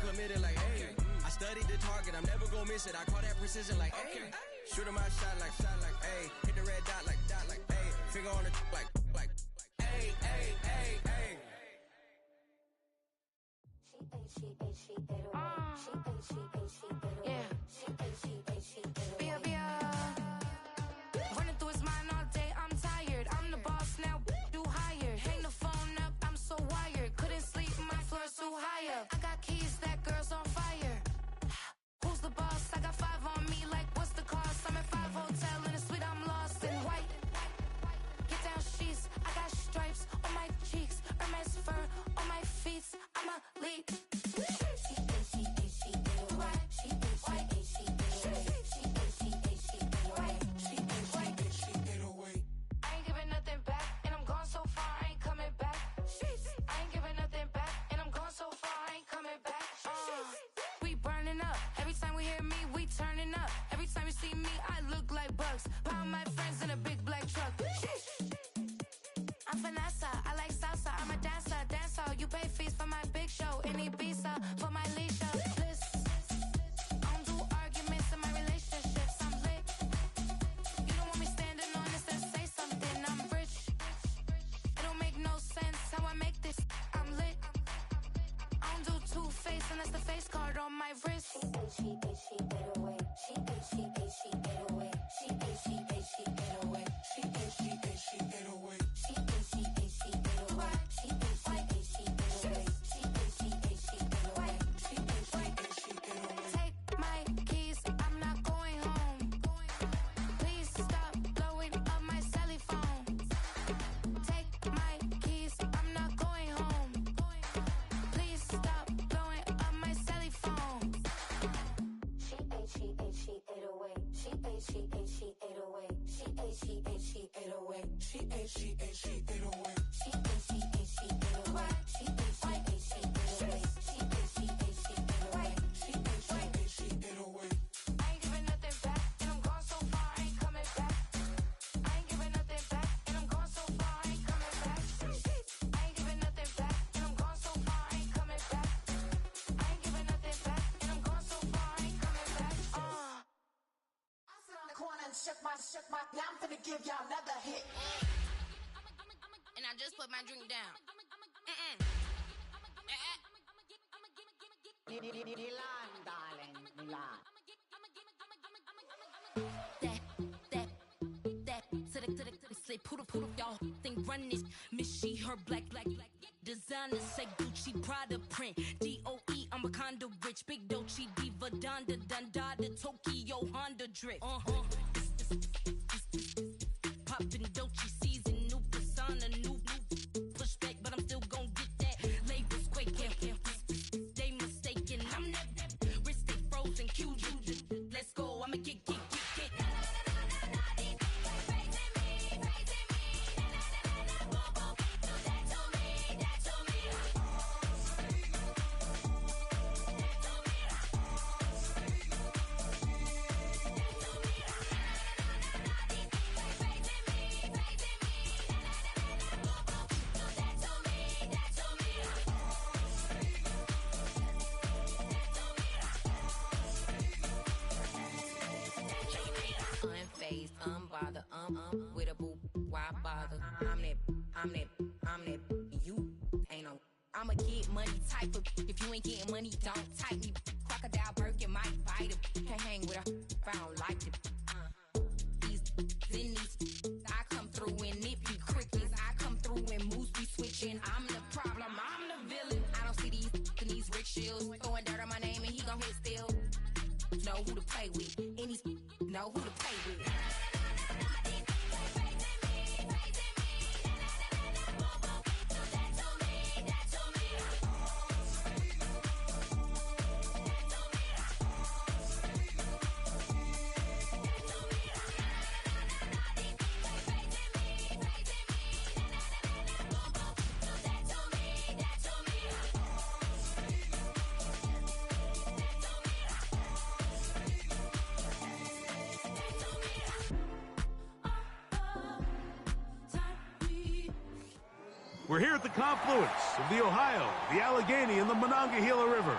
committed like, hey. I studied the target, I'm never gonna miss it. I call that precision like, hey. Shoot my shot like, hey. Hit the red dot like, hey. Finger on the like, hey, hey, hey, hey. Running through his mind all day, I'm tired. I'm the boss now, do higher. Hang the phone up, I'm so wired. Couldn't sleep, my floor's too high up. I got keys, that girl's on fire. Who's the boss? I got 5 on me, like what's the cost? I'm at 5 hotel in a suite, I'm lost in white. Get down sheets, I got stripes on my cheeks, Hermes fur on my feet. I'm a lead. Pound my friends in a big black truck. I'm Vanessa, I like salsa, I'm a dancer, dance all. You pay fees for my big show, in Ibiza, for my leisure. Bliss. I don't do arguments in my relationships, I'm lit. You don't want me standing on this and say something, I'm rich. It don't make no sense how I make this, I'm lit. I don't do two-face unless the face card on my wrist. She get away. She get away. She get away. She get away. Take my keys, I'm not going home. Please stop blowing up my celly phone. Take my keys, I'm not going home. Please stop blowing up my celly phone. She ate away. She ate away. She ate away. She ate away. I ain't giving nothing back, and I'm gone so far, I ain't coming back. I ain't giving nothing back, and I'm gone so far, I ain't coming back. I ain't giving nothing back, and I'm gone so far, I ain't coming back. I ain't giving nothing back, and I'm gone so far, I ain't coming back. I sit on the corner and shook my, now I'm finna give y'all another hit. And I just put my drink down. Milan, darling, Milan. That to the slip, poodle, y'all think run this. Miss she, her black designer, say Gucci, Prada print, DOE, I'm a condo rich, big Dolce, Diva, Donda, the Tokyo, Honda drip. Poppin' Dolce season, new persona, new pushback, but I'm still gon' get that. Labels quaking, they mistaken. I'm that wrist stay frozen, Q. Let's go, I'ma get. Unbothered, with a boo, why bother? I'm that, you ain't no. I'm a get money type of, if you ain't getting money, don't type me. Crocodile Birkin might bite it. Can't hang with her if I don't like it. These, I come through and it be crickets. I come through and moves be switching. I'm the problem, I'm the villain. I don't see these rickshaws throwing dirt on my name and he gon' hit still. Know who to play with, and these know who to play with. We're here at the confluence of the Ohio, the Allegheny, and the Monongahela Rivers.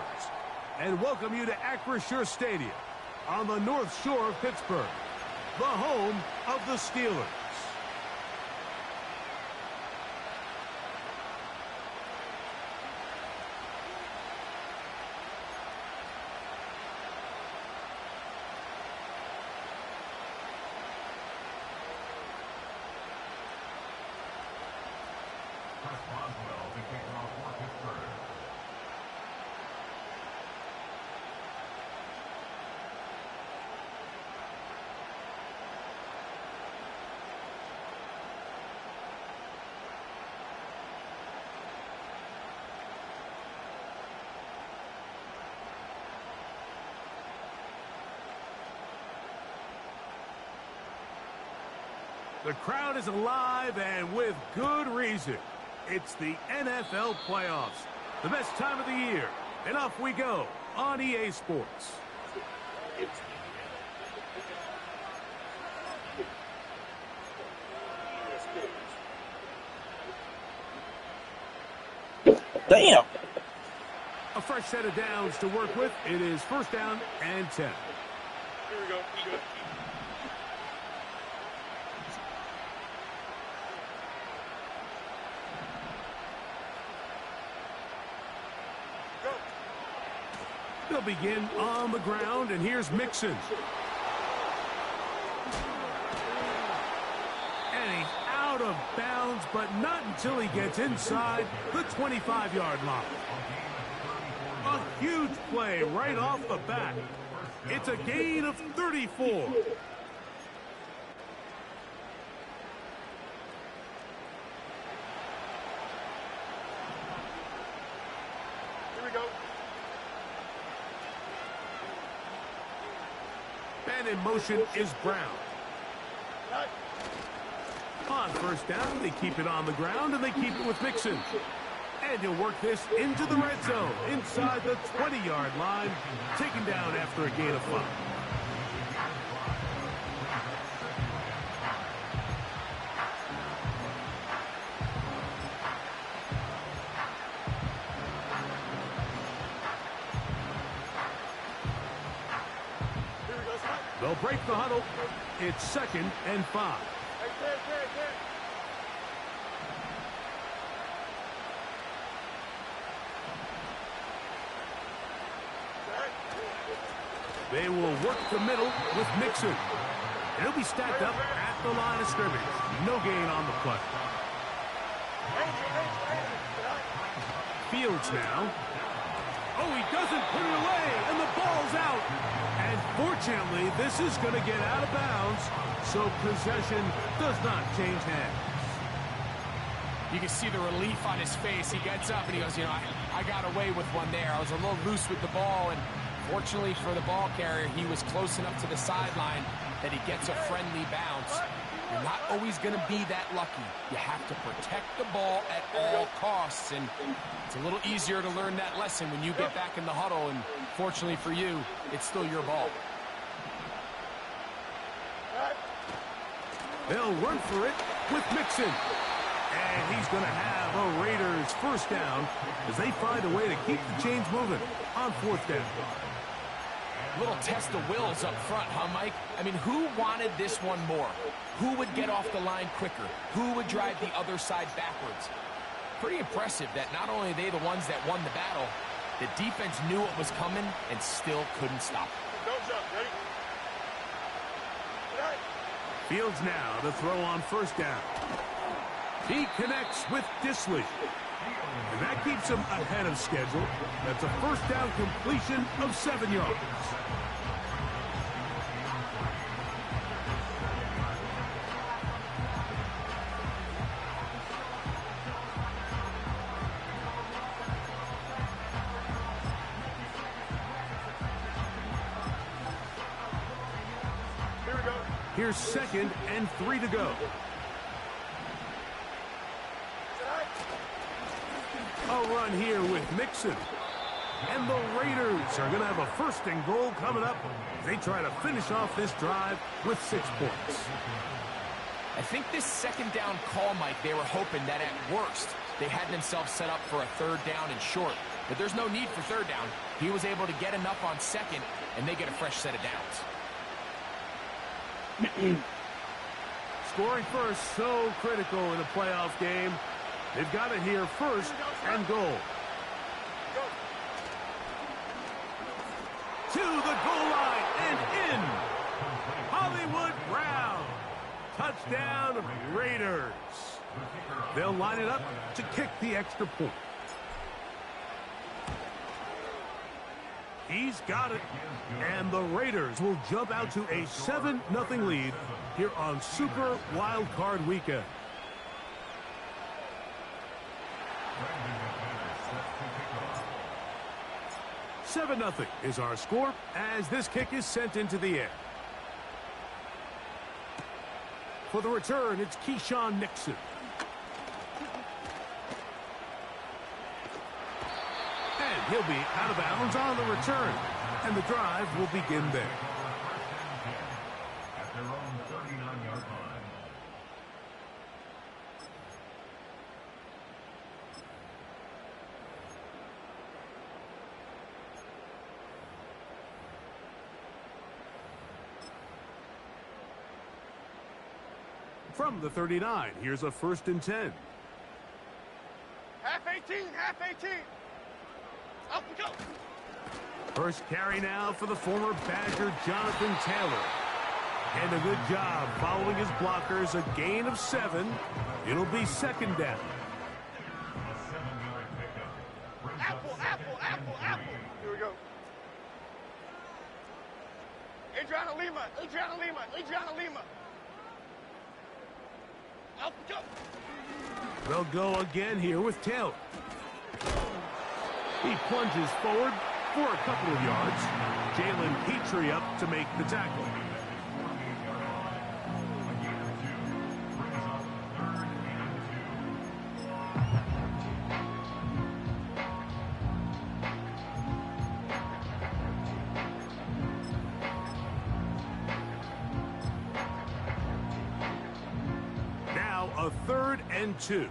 and welcome you to Acrisure Stadium on the North Shore of Pittsburgh, the home of the Steelers. The crowd is alive, and with good reason. It's the NFL playoffs, the best time of the year. And off we go on EA Sports. Damn. A fresh set of downs to work with. It is first down and 10. Here we go. They'll begin on the ground, and here's Mixon. And he's out of bounds, but not until he gets inside the 25-yard line. A huge play right off the bat. It's a gain of 34. Here we go. And in motion is Brown. On first down, they keep it on the ground, and they keep it with Mixon. And he'll work this into the red zone, inside the 20-yard line, taken down after a gain of 5. They'll break the huddle. It's 2nd and 5. They will work the middle with Mixon. And he'll be stacked up at the line of scrimmage. No gain on the play. Fields now. Oh, he doesn't put it away, and the ball's out. And fortunately, this is going to get out of bounds, so possession does not change hands. You can see the relief on his face. He gets up and he goes, you know, I got away with one there. I was a little loose with the ball, and fortunately for the ball carrier, he was close enough to the sideline that he gets a friendly bounce. You're not always going to be that lucky. You have to protect the ball at all costs, and it's a little easier to learn that lesson when you get back in the huddle, and fortunately for you, it's still your ball. They'll run for it with Mixon. And he's going to have a Raiders first down as they find a way to keep the chains moving on 4th down. Little test of wills up front, huh, Mike? I mean, who wanted this one more? Who would get off the line quicker? Who would drive the other side backwards? Pretty impressive that not only are they the ones that won the battle, the defense knew it was coming and still couldn't stop it. Don't jump, ready? Fields now to throw on first down. He connects with Dissly. And that keeps him ahead of schedule. That's a first down completion of 7 yards. Here we go. Here's 2nd and 3 to go. A run here with Mixon. And the Raiders are going to have a 1st and goal coming up. They try to finish off this drive with 6 points. I think this 2nd down call, Mike, they were hoping that at worst, they had themselves set up for a third down and short. But there's no need for third down. He was able to get enough on second, and they get a fresh set of downs. Scoring first, so critical in a playoff game. They've got it here first and goal. To the goal line and in. Hollywood Brown. Touchdown, Raiders. They'll line it up to kick the extra point. He's got it. And the Raiders will jump out to a 7-0 lead here on Super Wild Card Weekend. $7-0 is our score as this kick is sent into the air. For the return, it's Keyshawn Nixon. And he'll be out of bounds on the return. And the drive will begin there. At their own 39-yard line. From the 39, here's a 1st and 10. Half 18, half 18. Up we go. First carry now for the former Badger, Jonathan Taylor. And a good job following his blockers, a gain of 7. It'll be 2nd down. Apple, apple, apple, apple. Here we go. Adriana Lima, Adriana Lima, Adriana Lima. Up we go. They'll go again here with Taylor. He plunges forward for a couple of yards. Jalen Petrie up to make the tackle. Now a 3rd and 2.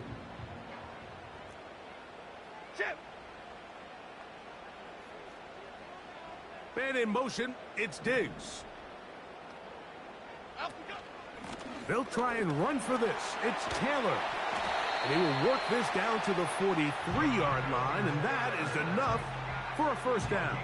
Chip. Man in motion, it's Diggs. Up we go. They'll try and run for this. It's Taylor. And he will work this down to the 43-yard line, and that is enough for a 1st down.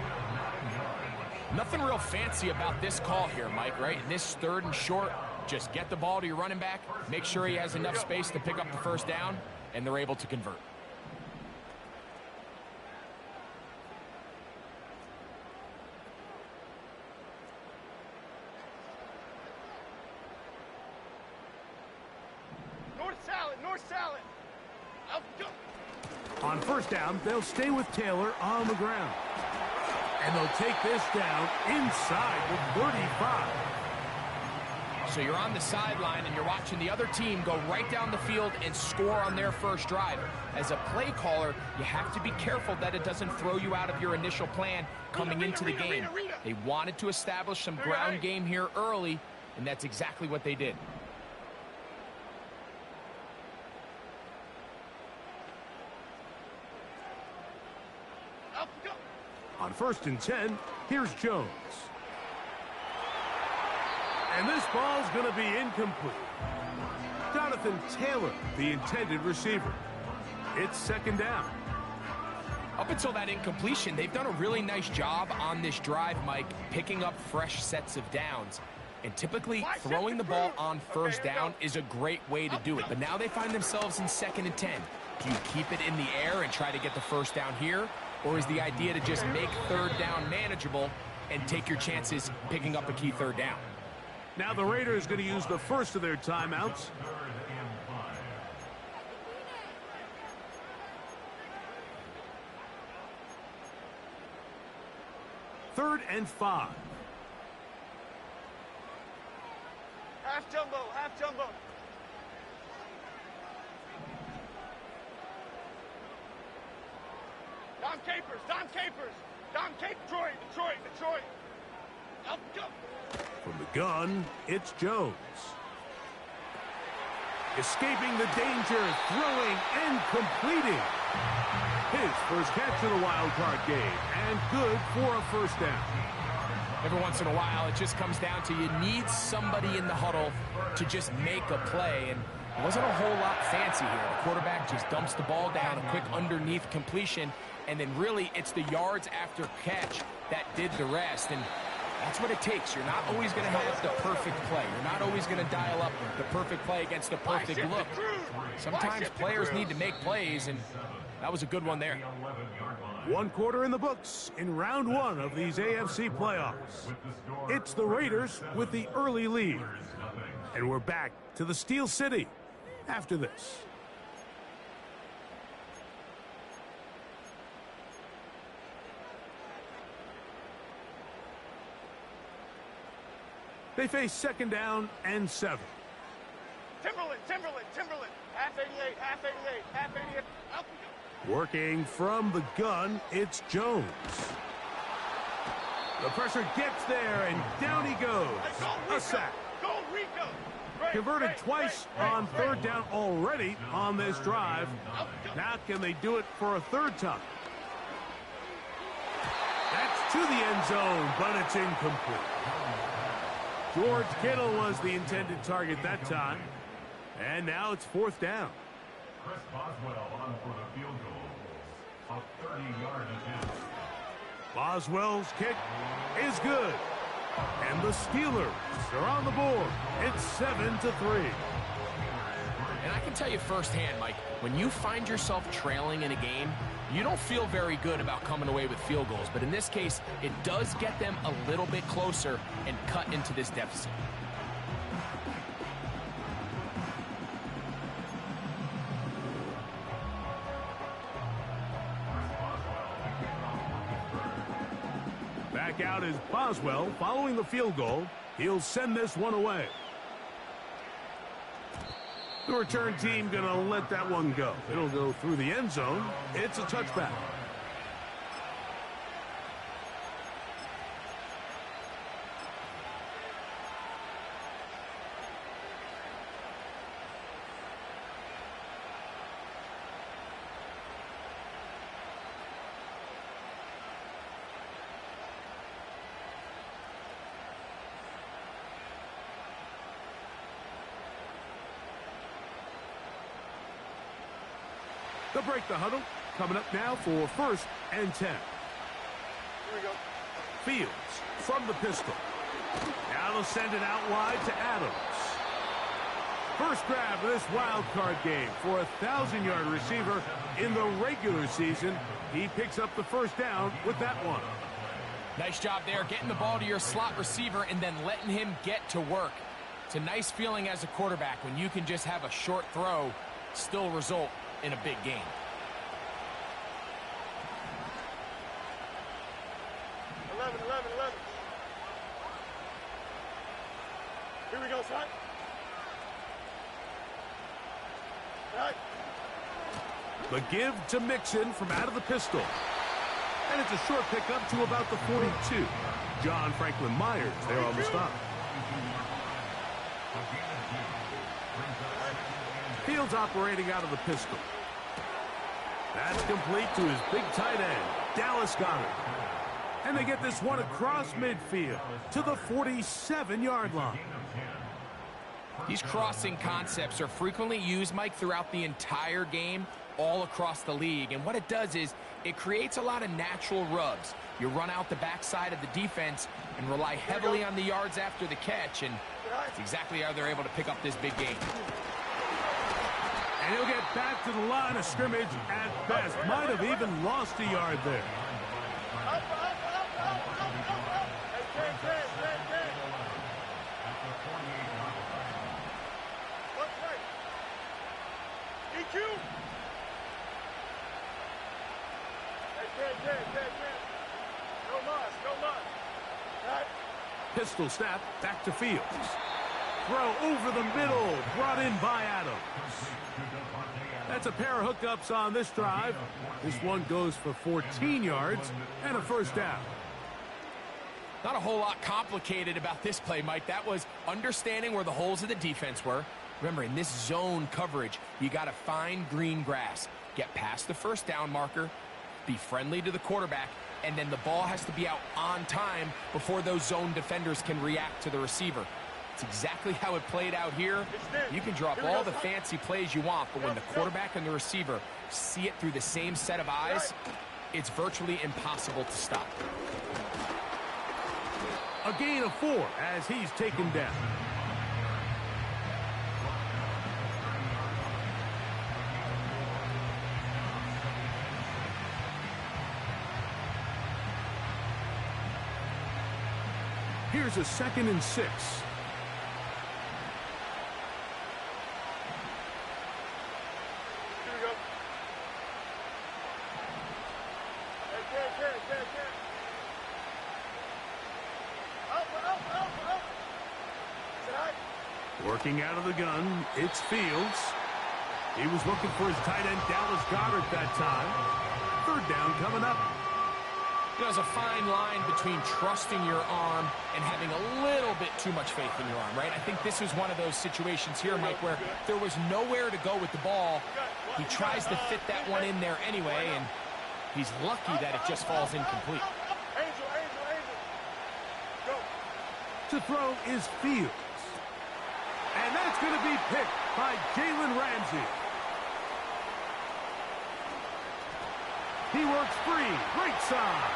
Nothing real fancy about this call here, Mike, right? In this 3rd and short, just get the ball to your running back, make sure he has enough space to pick up the 1st down, and they're able to convert. North salad. Up we go. On 1st down, they'll stay with Taylor on the ground. And they'll take this down inside the 35. So you're on the sideline and you're watching the other team go right down the field and score on their first drive. As a play caller, you have to be careful that it doesn't throw you out of your initial plan coming into the game. They wanted to establish some ground game here early, and that's exactly what they did. Up we go. On 1st and 10, here's Jones. And this ball's going to be incomplete. Jonathan Taylor, the intended receiver. It's 2nd down. Up until that incompletion, they've done a really nice job on this drive, Mike, picking up fresh sets of downs. And typically, throwing the ball on 1st down is a great way to do it. But now they find themselves in 2nd and 10. Do you keep it in the air and try to get the 1st down here? Or is the idea to just make 3rd down manageable and take your chances picking up a key 3rd down? Now the Raiders going to use the first of their timeouts. Third and 5. Half jumbo, half jumbo. Don Capers, Don Capers. Don Capers, Detroit. Up we go. From the gun, it's Jones. Escaping the danger, throwing, and completing. His first catch of the wild card game, and good for a first down. Every once in a while, it just comes down to you need somebody in the huddle to just make a play, and it wasn't a whole lot fancy here. The quarterback just dumps the ball down, a quick underneath completion, and then really it's the yards after catch that did the rest, and that's what it takes. You're not always going to have the perfect play. You're not always going to dial up the perfect play against the perfect look. Sometimes players need to make plays, and that was a good one there. 1 quarter in the books in round 1 of these AFC playoffs. It's the Raiders with the early lead. And we're back to the Steel City after this. They face 2nd down and 7. Timberland. Half 88, half 88, half 88. Up we go. Working from the gun, it's Jones. The pressure gets there, and down he goes. A sack. Go, Rico. Converted twice on 3rd down already on this drive. Now can they do it for a 3rd time? That's to the end zone, but it's incomplete. George Kittle was the intended target that time. And now it's 4th down. Chris Boswell on for the field goal. A 30-yard attempt. Boswell's kick is good. And the Steelers are on the board. It's 7-3. And I can tell you firsthand, Mike, when you find yourself trailing in a game, you don't feel very good about coming away with field goals. But in this case, it does get them a little bit closer and cut into this deficit. Back out is Boswell following the field goal. He'll send this one away. The return team going to let that one go. It'll go through the end zone. It's a touchback. They'll break the huddle. Coming up now for 1st and 10. Here we go. Fields from the pistol. Now they'll send it out wide to Adams. First grab of this wild card game for a 1,000-yard receiver in the regular season. He picks up the 1st down with that one. Nice job there, getting the ball to your slot receiver and then letting him get to work. It's a nice feeling as a quarterback when you can just have a short throw, still result in a big game. Here we go, son. Right. The give to Mixon from out of the pistol. And it's a short pickup to about the 42. John Franklin Myers there on the stop. Fields operating out of the pistol. That's complete to his big tight end, Dallas Goedert. And they get this one across midfield to the 47-yard line. These crossing concepts are frequently used, Mike, throughout the entire game, all across the league. And what it does is it creates a lot of natural rubs. You run out the backside of the defense and rely heavily on the yards after the catch, and that's exactly how they're able to pick up this big game. And he'll get back to the line of scrimmage at best. Might have even lost a yard there. Pistol snap, back to Fields. Throw over the middle, brought in by Adams. That's a pair of hookups on this drive. This one goes for 14 yards and a 1st down. Not a whole lot complicated about this play, Mike. That was understanding where the holes of the defense were, Remember, in this zone coverage, you got to find green grass, get past the first down marker, be friendly to the quarterback, and then the ball has to be out on time before those zone defenders can react to the receiver. It's exactly how it played out here. You can drop all the fancy plays you want, but when the quarterback and the receiver see it through the same set of eyes, it's virtually impossible to stop. A gain of 4 as he's taken down. Here's a 2nd and 6. Working out of the gun, it's Fields. He was looking for his tight end, Dallas Goedert, that time. 3rd down coming up. There's a fine line between trusting your arm and having a little bit too much faith in your arm, right? I think this is one of those situations here, Mike, where there was nowhere to go with the ball. He tries to fit that one in there anyway, and he's lucky that it just falls incomplete. To throw is Fields. And that's going to be picked by Jalen Ramsey. He works free, right side.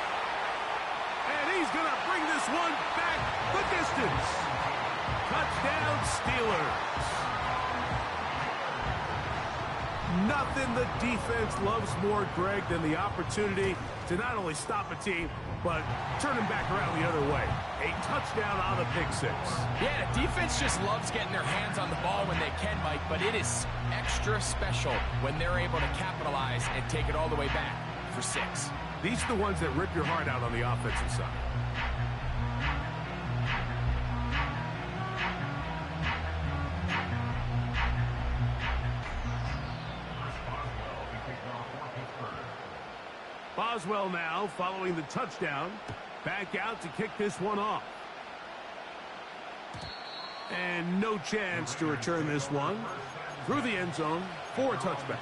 And he's going to bring this one back the distance. Touchdown, Steelers. Nothing the defense loves more, Greg, than the opportunity to not only stop a team, but turn him back around the other way. A touchdown on the pick 6. Yeah, defense just loves getting their hands on the ball when they can, Mike, but it is extra special when they're able to capitalize and take it all the way back for 6. These are the ones that rip your heart out on the offensive side. Boswell now following the touchdown. Back out to kick this one off. And no chance to return this one. Through the end zone for a touchback.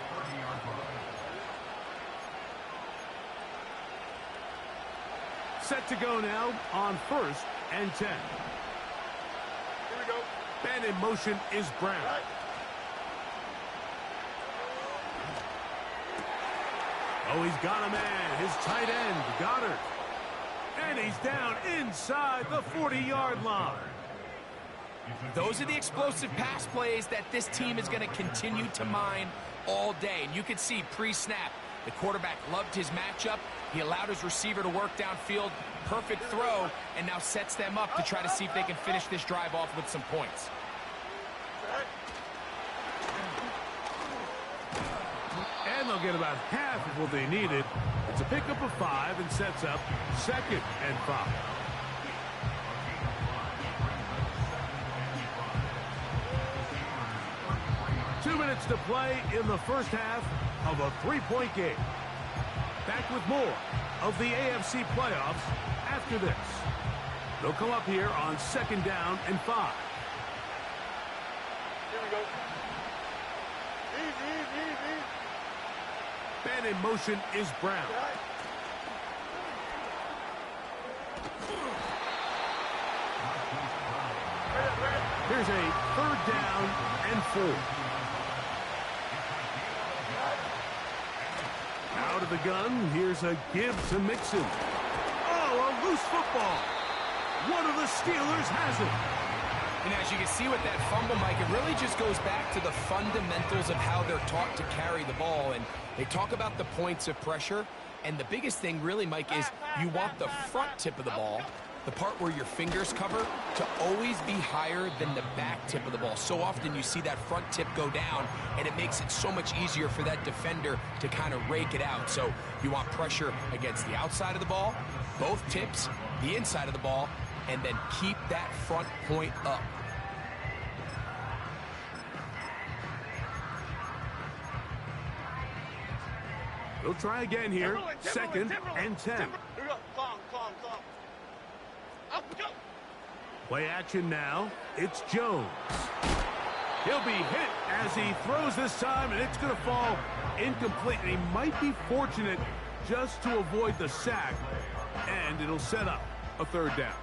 Set to go now on 1st and 10. Here we go. And in motion is Brown. Oh, he's got a man. His tight end, Goedert. And he's down inside the 40-yard line. Those are the explosive pass plays that this team is going to continue to mine all day. And you can see pre-snap, the quarterback loved his matchup. He allowed his receiver to work downfield. Perfect throw, and now sets them up to try to see if they can finish this drive off with some points. And they'll get about half of what they needed. It's a pickup of 5 and sets up 2nd and 5. Two minutes to play in the first half of a 3-point game. Back with more of the AFC playoffs after this. They'll come up here on 2nd down and 5. Here we go. Easy. And in motion is Brown. Here's a 3rd down and 4. Out of the gun, here's a give to Mixon. Oh, a loose football. One of the Steelers has it. And as you can see with that fumble, Mike, it really just goes back to the fundamentals of how they're taught to carry the ball. And they talk about the points of pressure. And the biggest thing really, Mike, is you want the front tip of the ball, the part where your fingers cover, to always be higher than the back tip of the ball. So often you see that front tip go down, and it makes it so much easier for that defender to kind of rake it out. So you want pressure against the outside of the ball, both tips, the inside of the ball, and then keep that front point up. They'll try again here. 2nd and 10. Here we go. Calm. Up, go. Play action now. It's Jones. He'll be hit as he throws this time, and it's going to fall incomplete. And he might be fortunate just to avoid the sack, and it'll set up a third down.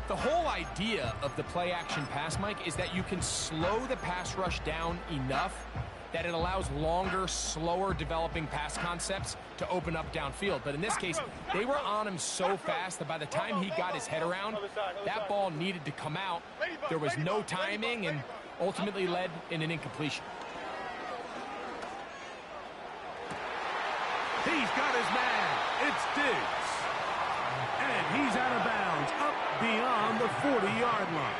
The whole idea of the play-action pass, Mike, is that you can slow the pass rush down enough that it allows longer, slower developing pass concepts to open up downfield. But in this case, they were on him so fast that by the time he got his head around, that ball needed to come out. There was no timing and ultimately led in an incompletion. He's got his man. It's Diggs. And he's out of bounds, up beyond the 40-yard line.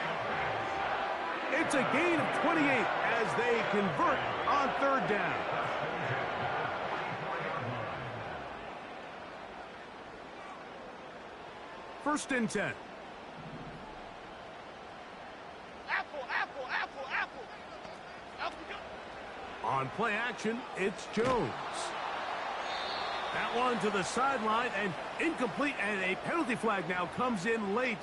It's a gain of 28 as they convert on third down. First and 10. Apple, apple, apple, apple. Apple, go. On play action, it's Jones. That one to the sideline and incomplete, and a penalty flag now comes in late.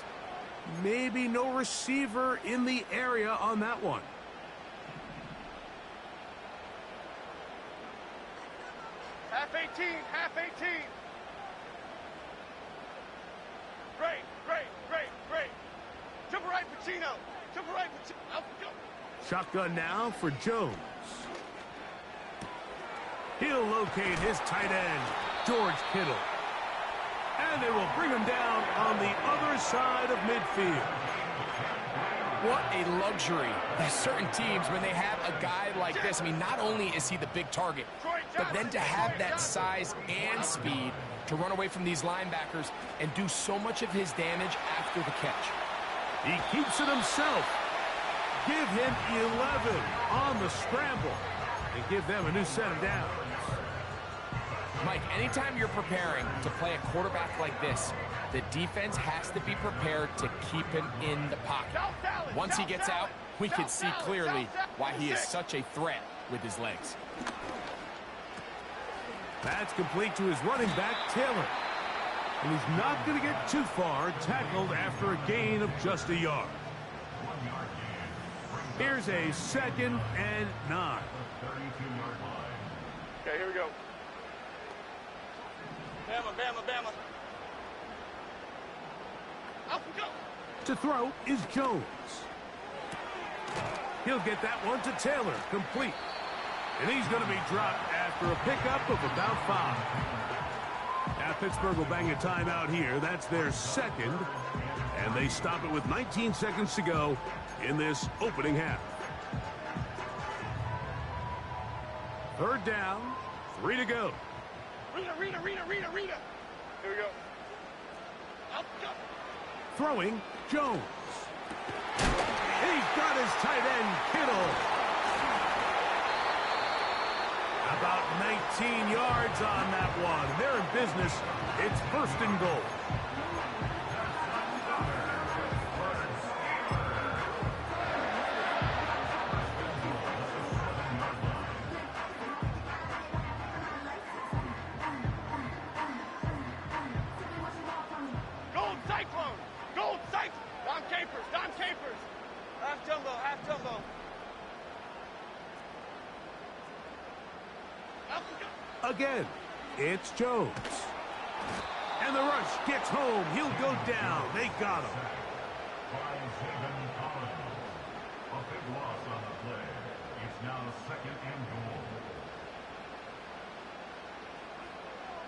Maybe no receiver in the area on that one. Half 18, half 18. Great, great, great, great. Triple right, Pacino. Triple right, Pacino. Apple, go. Shotgun now for Jones. He'll locate his tight end, George Kittle. And they will bring him down on the other side of midfield. What a luxury. There's certain teams, when they have a guy like this, I mean, not only is he the big target, but then to have that size and speed to run away from these linebackers and do so much of his damage after the catch. He keeps it himself. Give him 11 on the scramble and give them a new set of downs. Mike, anytime you're preparing to play a quarterback like this, the defense has to be prepared to keep him in the pocket. Once he gets out, we can see clearly why he is such a threat with his legs. That's complete to his running back, Taylor. And he's not going to get too far, tackled after a gain of just a yard. Here's a 2nd and 9. Okay, here we go. Bama, Bama, Bama. Apple, go. To throw is Jones. He'll get that one to Taylor, complete. And he's going to be dropped after a pickup of about 5. Now Pittsburgh will bang a timeout here. That's their second. And they stop it with 19 seconds to go in this opening half. Third down, 3 to go. Rita. Here we go. Apple, go. Throwing, Jones. He's got his tight end, Kittle. About 19 yards on that one. They're in business. It's 1st and goal. Gold Cyclone. Gold Cyclone. Don Capers. Don Capers. Half jumbo. Half jumbo. Apple, go. Again, it's Jones. And the rush gets home. He'll go down. They got him. A big loss on the play. It's now 2nd and goal.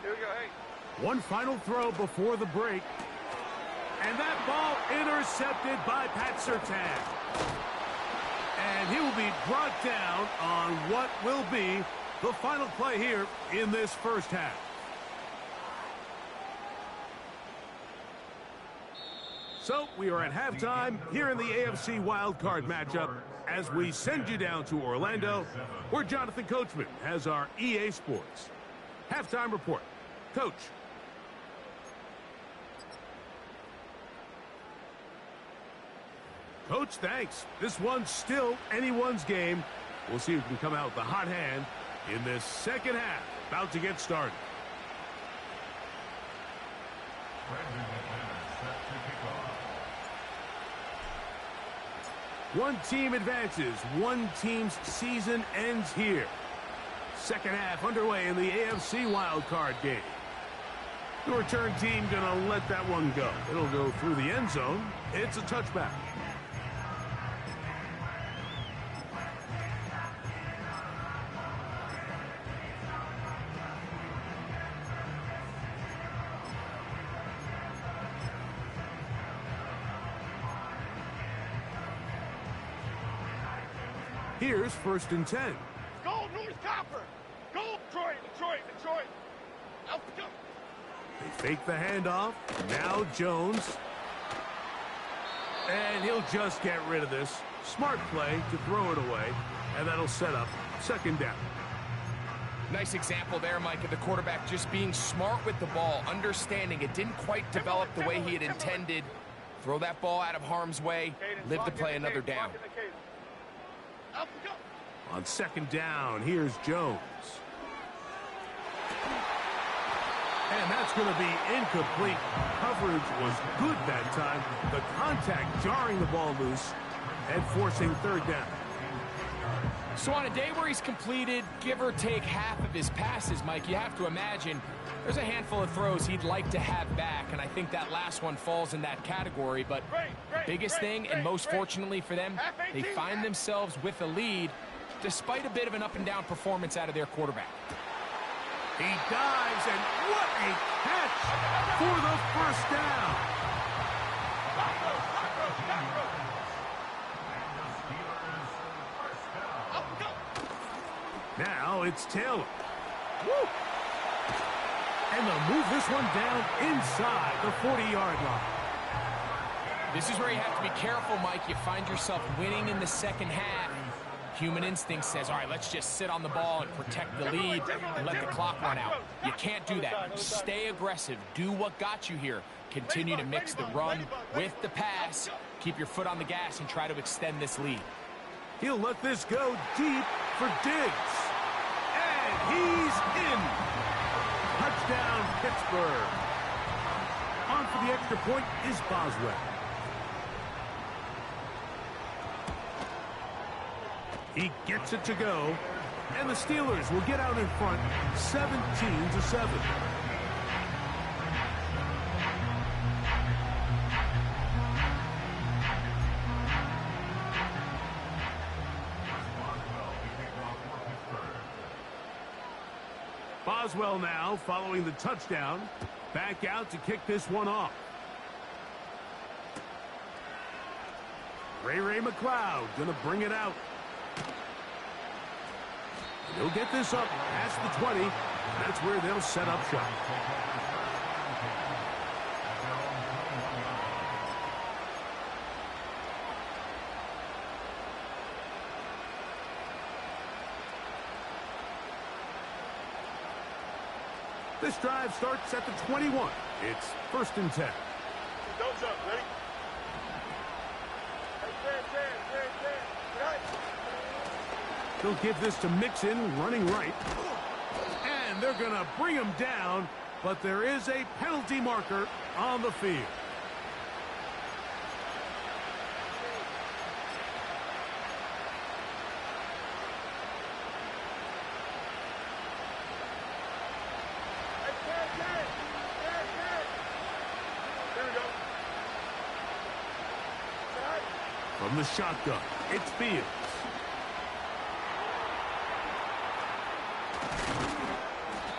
Here we go, hey. One final throw before the break. And that ball intercepted by Pat Surtain. And he will be brought down on what will be the final play here in this first half. So we are at halftime here in the AFC wildcard matchup as we send you down to Orlando, where Jonathan Coachman has our EA Sports halftime report. Coach. Coach, thanks. This one's still anyone's game. We'll see who can come out with the hot hand in this second half. About to get started. Brandon McManus set to kick off. One team advances. One team's season ends here. Second half underway in the AFC wildcard game. The return team going to let that one go. It'll go through the end zone. It's a touchback. Here's 1st and 10. Go, North Copper! Go, Detroit, Detroit, Detroit! Let's go! They fake the handoff. Now Jones. And he'll just get rid of this. Smart play to throw it away. And that'll set up 2nd down. Nice example there, Mike, of the quarterback just being smart with the ball, understanding it didn't quite develop the way he had intended. Throw that ball out of harm's way, live to play another down. On 2nd down, here's Jones. And that's going to be incomplete. Coverage was good that time. The contact jarring the ball loose and forcing 3rd down. So on a day where he's completed, give or take half of his passes, Mike, you have to imagine there's a handful of throws he'd like to have back, and I think that last one falls in that category. But biggest thing, and most fortunately for them, they find themselves with a lead despite a bit of an up-and-down performance out of their quarterback. He dives, and what a catch for the 1st down. Now it's Taylor. Woo! And they'll move this one down inside the 40-yard line. This is where you have to be careful, Mike. You find yourself winning in the 2nd half. Human instinct says, all right, let's just sit on the ball and protect the lead and let the clock run out. You can't do that. Stay aggressive. Do what got you here. Continue to mix the run with the pass. Keep your foot on the gas and try to extend this lead. He'll let this go deep for Diggs. And he's in. Touchdown, Pittsburgh. On for the extra point is Boswell. He gets it to go, and the Steelers will get out in front 17-7. Boswell now following the touchdown. Back out to kick this one off. Ray McLeod going to bring it out. He'll get this up past the 20. That's where they'll set up shop. This drive starts at the 21. It's 1st and 10. Don't jump, ready? They'll give this to Mixon, running right. And they're going to bring him down, but there is a penalty marker on the field. From the shotgun, it's Fields.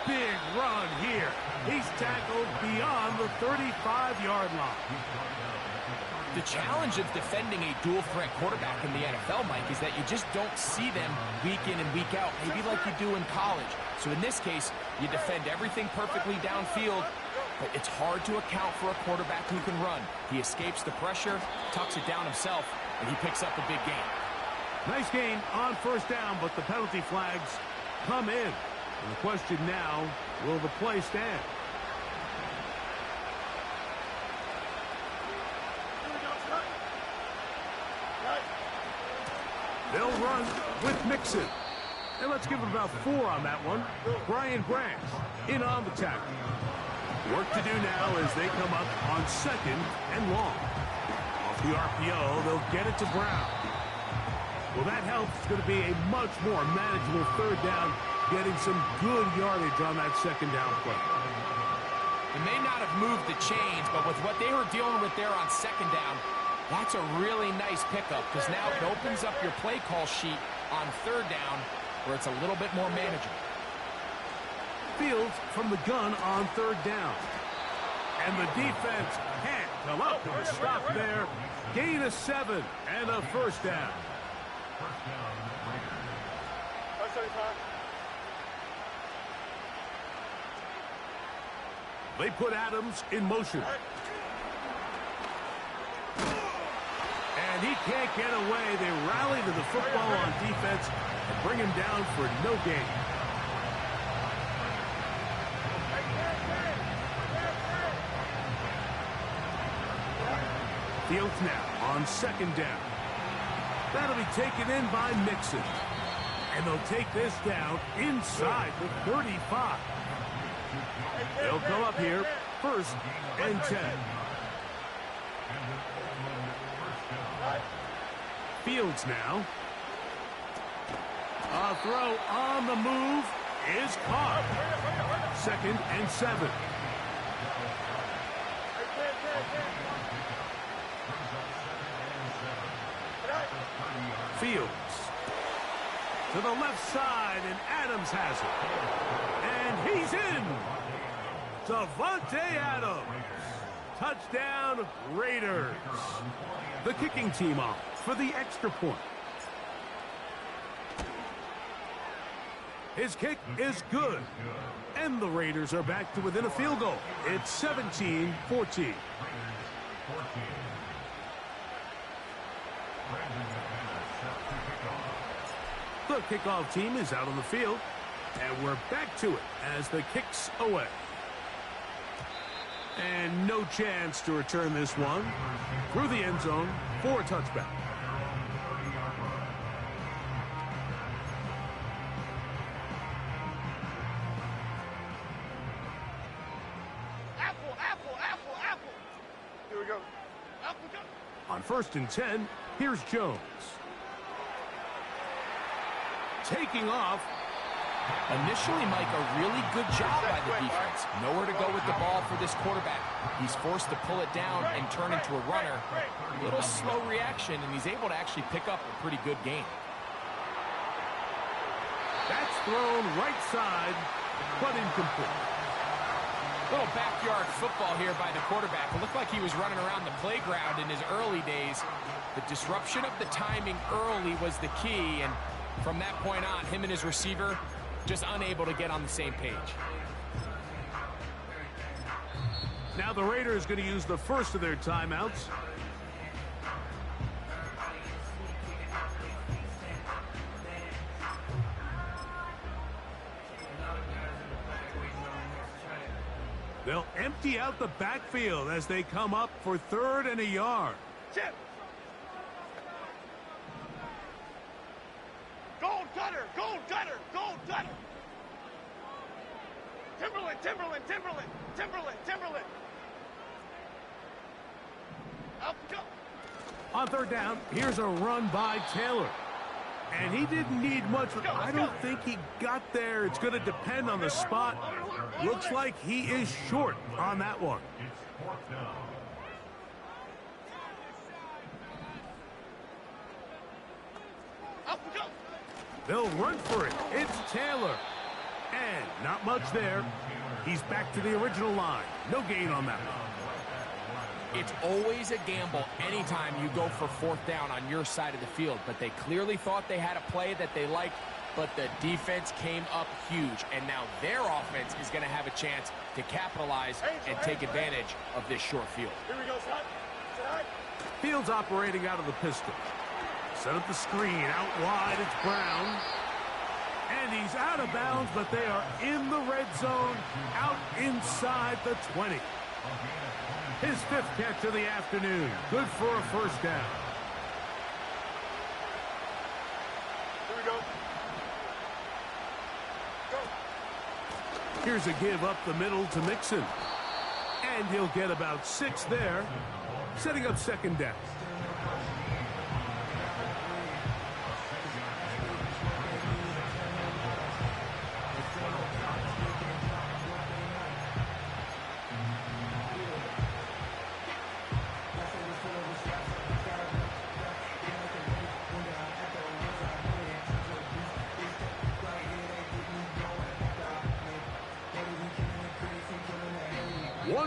Big run here. He's tackled beyond the 35-yard line. The challenge of defending a dual-threat quarterback in the NFL, Mike, is that you just don't see them week in and week out, maybe like you do in college. So in this case, you defend everything perfectly downfield, but it's hard to account for a quarterback who can run. He escapes the pressure, tucks it down himself, and he picks up a big gain. Nice gain on 1st down, but the penalty flags come in. And the question now, will the play stand? They'll run with Mixon. And let's give it about 4 on that one. Brian Branch in on the tackle. Work to do now as they come up on 2nd and long. Off the RPO, they'll get it to Brown. Well, that helps. It's going to be a much more manageable third down, getting some good yardage on that second down play. It may not have moved the chains, but with what they were dealing with there on second down, that's a really nice pickup because now it opens up your play call sheet on third down where it's a little bit more manageable. Fields from the gun on third down. And the defense can't come up with a stop there. Gain of 7 and a first down. They put Adams in motion. And he can't get away. They rally to the football on defense and bring him down for no gain. Fields now on second down. That'll be taken in by Mixon. And they'll take this down inside the 35. They'll come up here, 1st and 10. Fields now. A throw on the move is caught. 2nd and 7. Fields to the left side, and Adams has it. And he's in. Davante Adams. Touchdown, Raiders. The kicking team off for the extra point. His kick is good. And the Raiders are back to within a field goal. It's 17-14. The kickoff team is out on the field. And we're back to it as the kick's away. And no chance to return this one through the end zone for a touchback. Apple. Here we go. Apple, go. On 1st and 10, here's Jones. Taking off. Initially, Mike, a really good job by the defense. Nowhere to go with the ball for this quarterback. He's forced to pull it down and turn into a runner. A little slow reaction, and he's able to actually pick up a pretty good gain. That's thrown right side, but incomplete. Little backyard football here by the quarterback. It looked like he was running around the playground in his early days. The disruption of the timing early was the key, and from that point on, him and his receiver just unable to get on the same page. Now the Raiders going to use the first of their timeouts. They'll empty out the backfield as they come up for 3rd and a yard. Chip. Gold cutter. Timberland. Up, go. On 3rd down, here's a run by Taylor. And he didn't need much. I don't think he got there. It's going to depend on the spot. Looks like he is short on that one. It's 4th down. Up, go. They'll run for it. It's Taylor. And not much there. He's back to the original line. No gain on that one. It's always a gamble anytime you go for 4th down on your side of the field, but they clearly thought they had a play that they liked, but the defense came up huge, and now their offense is going to have a chance to capitalize and take advantage of this short field. Here we go, son. Fields operating out of the pistol. Set up the screen. Out wide, it's Brown. And he's out of bounds, but they are in the red zone, out inside the 20. His 5th catch of the afternoon. Good for a first down. Here we go. Here's a give up the middle to Mixon. And he'll get about 6 there, setting up 2nd down.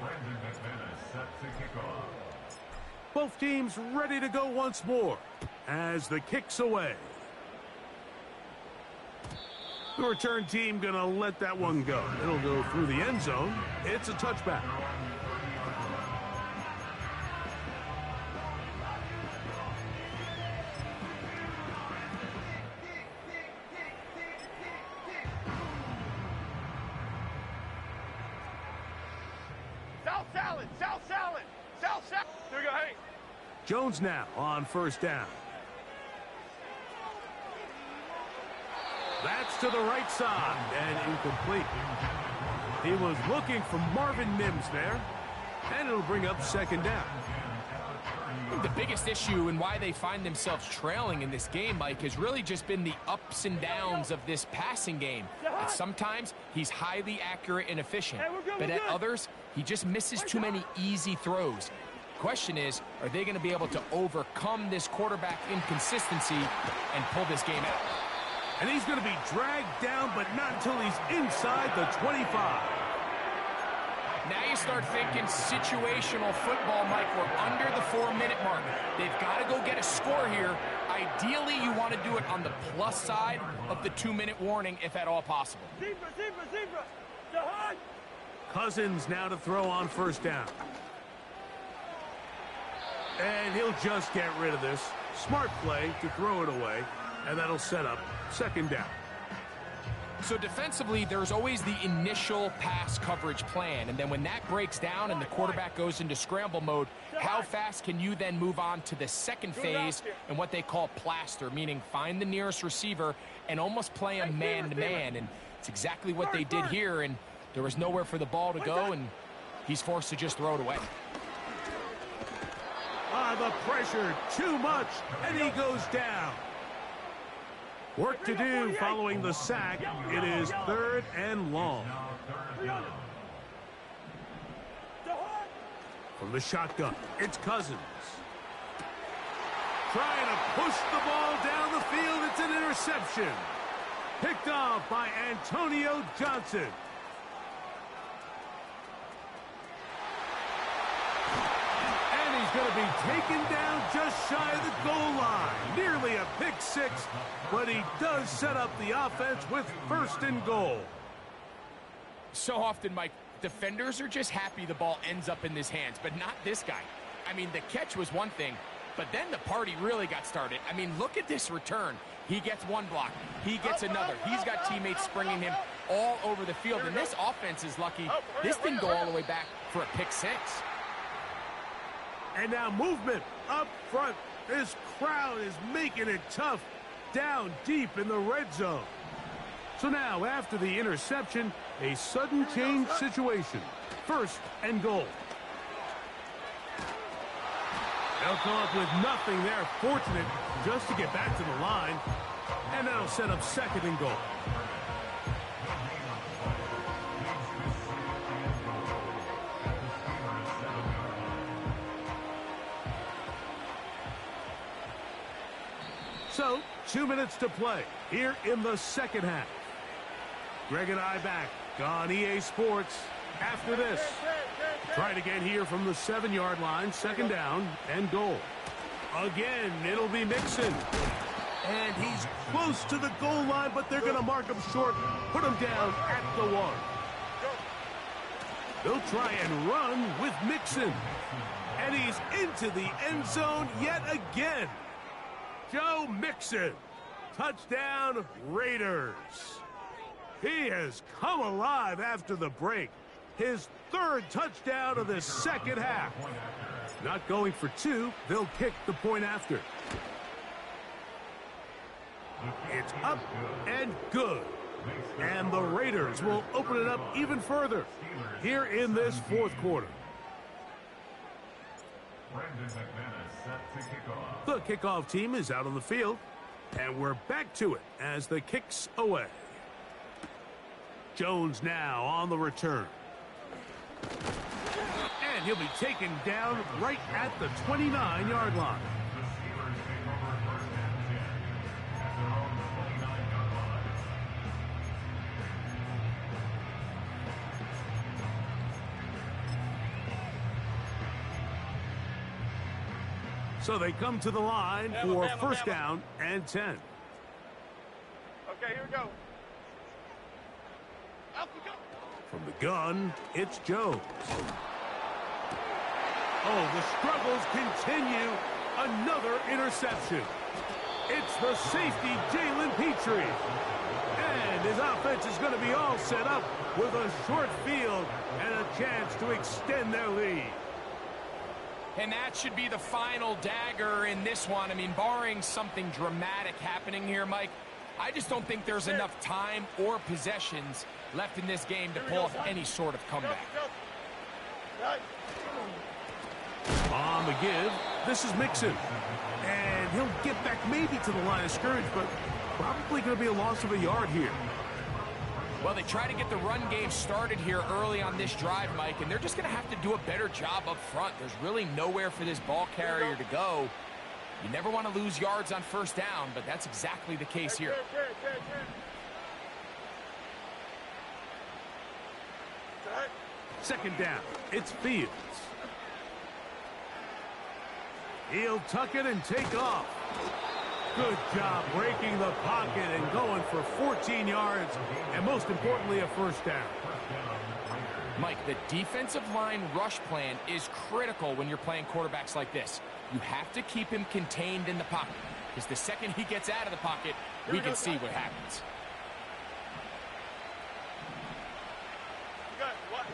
Brandon McManus set to kick off. Both teams ready to go once more as the kick's away. The return team going to let that one go. It'll go through the end zone. It's a touchback. South salad, South salad, South salad. There you go, hey. Jones now on first down. That's to the right side and incomplete. He was looking for Marvin Mims there, and it'll bring up second down. The biggest issue and why they find themselves trailing in this game, Mike, has really just been the ups and downs of this passing game. And sometimes he's highly accurate and efficient, but at others, he just misses too many easy throws. Question is, are they going to be able to overcome this quarterback inconsistency and pull this game out? And he's going to be dragged down, but not until he's inside the 25. Now you start thinking situational football, Mike. We're under the 4-minute mark. They've got to go get a score here. Ideally, you want to do it on the plus side of the 2-minute warning, if at all possible. Cousins now to throw on first down. And he'll just get rid of this. Smart play to throw it away, and that'll set up second down. So defensively, there's always the initial pass coverage plan, and then when that breaks down and the quarterback goes into scramble mode, how fast can you then move on to the second phase and what they call plaster, meaning find the nearest receiver and almost play a man-to-man, and it's exactly what they did here, and there was nowhere for the ball to go, and he's forced to just throw it away. The pressure, too much, and he goes down. Work to do following the sack. It is third and long. From the shotgun, it's Cousins. Trying to push the ball down the field. It's an interception. Picked off by Antonio Johnson. Going to be taken down just shy of the goal line. Nearly a pick six, but he does set up the offense with first and goal. So often, Mike, defenders are just happy the ball ends up in his hands, but not this guy. I mean, the catch was one thing, but then the party really got started. I mean, look at this return. He gets one block. He gets another. He's got teammates springing him all over the field, and this offense is lucky. This didn't go all the way back for a pick six. And now movement up front. This crowd is making it tough down deep in the red zone. So now, after the interception, a sudden change situation. First and goal. They'll come up with nothing there. Fortunate just to get back to the line. And that'll set up second and goal. So, 2 minutes to play here in the second half. Greg and I back on EA Sports after this. Trying again here from the 7-yard line, second down and goal. Again, it'll be Mixon. And he's close to the goal line, but they're going to mark him short, put him down at the 1. They'll try and run with Mixon. And he's into the end zone yet again. Joe Mixon, touchdown Raiders. He has come alive after the break. His third touchdown of the second half. Not going for two, they'll kick the point after. It's up and good. And the Raiders will open it up even further here in this fourth quarter. The kickoff team is out on the field, and we're back to it as the kick's away. Jones now on the return. And he'll be taken down right at the 29-yard line. So they come to the line for first down and 10. Okay, here we go. Up we go. From the gun, it's Jones. Oh, the struggles continue. Another interception. It's the safety, Jalen Petrie. And his offense is going to be all set up with a short field and a chance to extend their lead. And that should be the final dagger in this one. I mean, barring something dramatic happening here, Mike, I just don't think there's enough time or possessions left in this game to pull off any sort of comeback. On the give, this is Mixon. And he'll get back maybe to the line of scrimmage, but probably going to be a loss of a yard here. Well, they try to get the run game started here early on this drive, Mike, and they're just going to have to do a better job up front. There's really nowhere for this ball carrier to go. You never want to lose yards on first down, but that's exactly the case here. Second down, it's Fields. He'll tuck it and take off. Good job breaking the pocket and going for 14 yards, and most importantly, a first down. Mike, the defensive line rush plan is critical when you're playing quarterbacks like this. You have to keep him contained in the pocket, because the second he gets out of the pocket, we can see what happens. You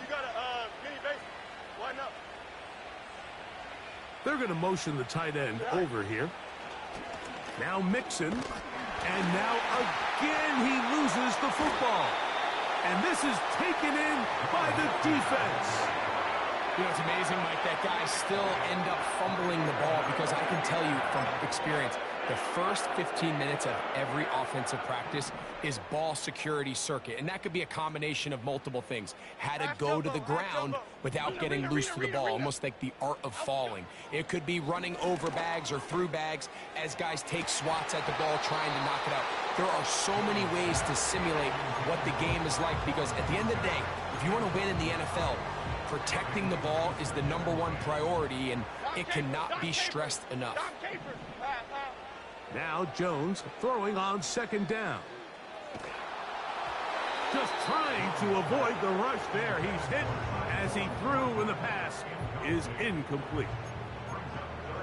got a mini base. Why not? They're going to motion the tight end over here. Now Mixon, and now again he loses the football. And this is taken in by the defense. You know, it's amazing, Mike, that guys still end up fumbling the ball, because I can tell you from experience, the first 15 minutes of every offensive practice is ball security circuit, and that could be a combination of multiple things. How to go to the ground without getting loose to the ball, almost like the art of falling. It could be running over bags or through bags as guys take swats at the ball trying to knock it out. There are so many ways to simulate what the game is like, because at the end of the day, if you want to win in the NFL, protecting the ball is the #1 priority, and it cannot be stressed enough. Now Jones throwing on second down. Just trying to avoid the rush there. He's hit as he threw when the pass is incomplete.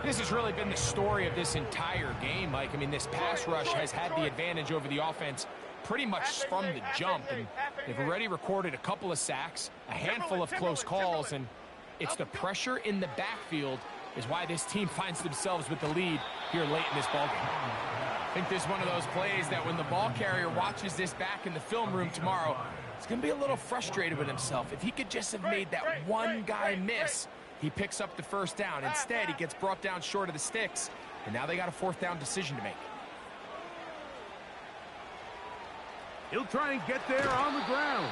This has really been the story of this entire game, Mike. I mean, this pass rush has had the advantage over the offense pretty much from the jump, and they've already recorded a couple of sacks, a handful of close calls, and it's the pressure in the backfield is why this team finds themselves with the lead here late in this ballgame. I think this is one of those plays that when the ball carrier watches this back in the film room tomorrow, he's going to be a little frustrated with himself. If he could just have made that one guy miss, he picks up the first down. Instead, he gets brought down short of the sticks, and now they got a fourth down decision to make. He'll try and get there on the ground.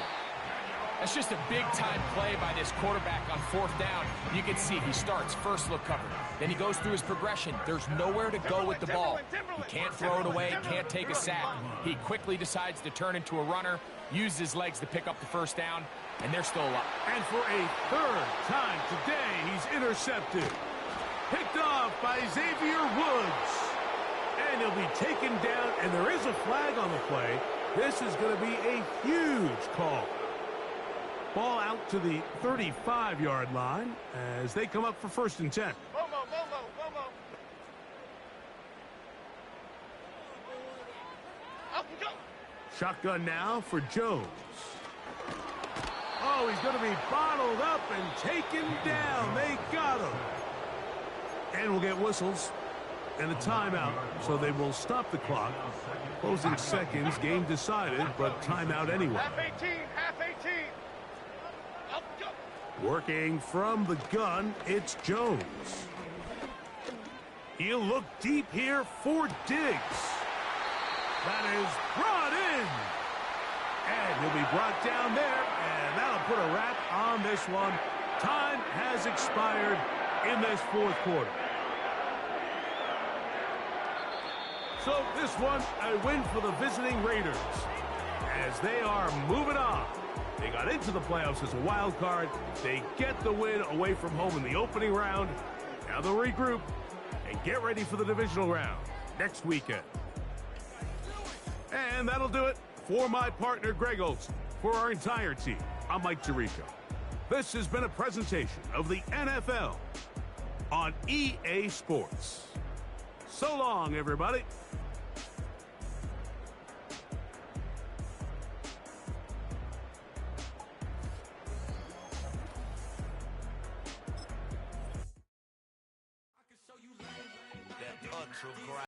That's just a big-time play by this quarterback on fourth down. You can see he starts first look covered. Then he goes through his progression. There's nowhere to go with the ball. He can't throw it away, can't take a sack. He quickly decides to turn into a runner, use his legs to pick up the first down, and they're still alive. And for a third time today, he's intercepted. Picked off by Xavier Woods. And he'll be taken down, and there is a flag on the play. This is going to be a huge call. Ball out to the 35-yard line as they come up for first and 10. Momo. Up we go. Shotgun now for Jones. Oh, he's going to be bottled up and taken down. They got him. And we'll get whistles and a timeout, so they will stop the clock. Closing seconds, game decided, but timeout anyway. Half 18. Up we go. Working from the gun, it's Jones. He'll look deep here for Diggs. That is brought in. And he'll be brought down there, and that'll put a wrap on this one. Time has expired in this fourth quarter. So this one, a win for the visiting Raiders as they are moving on. They got into the playoffs as a wild card. They get the win away from home in the opening round. Now they'll regroup and get ready for the divisional round next weekend. And that'll do it for my partner, Greg Olson. For our entire team, I'm Mike Tirico. This has been a presentation of the NFL on EA Sports. So long, everybody.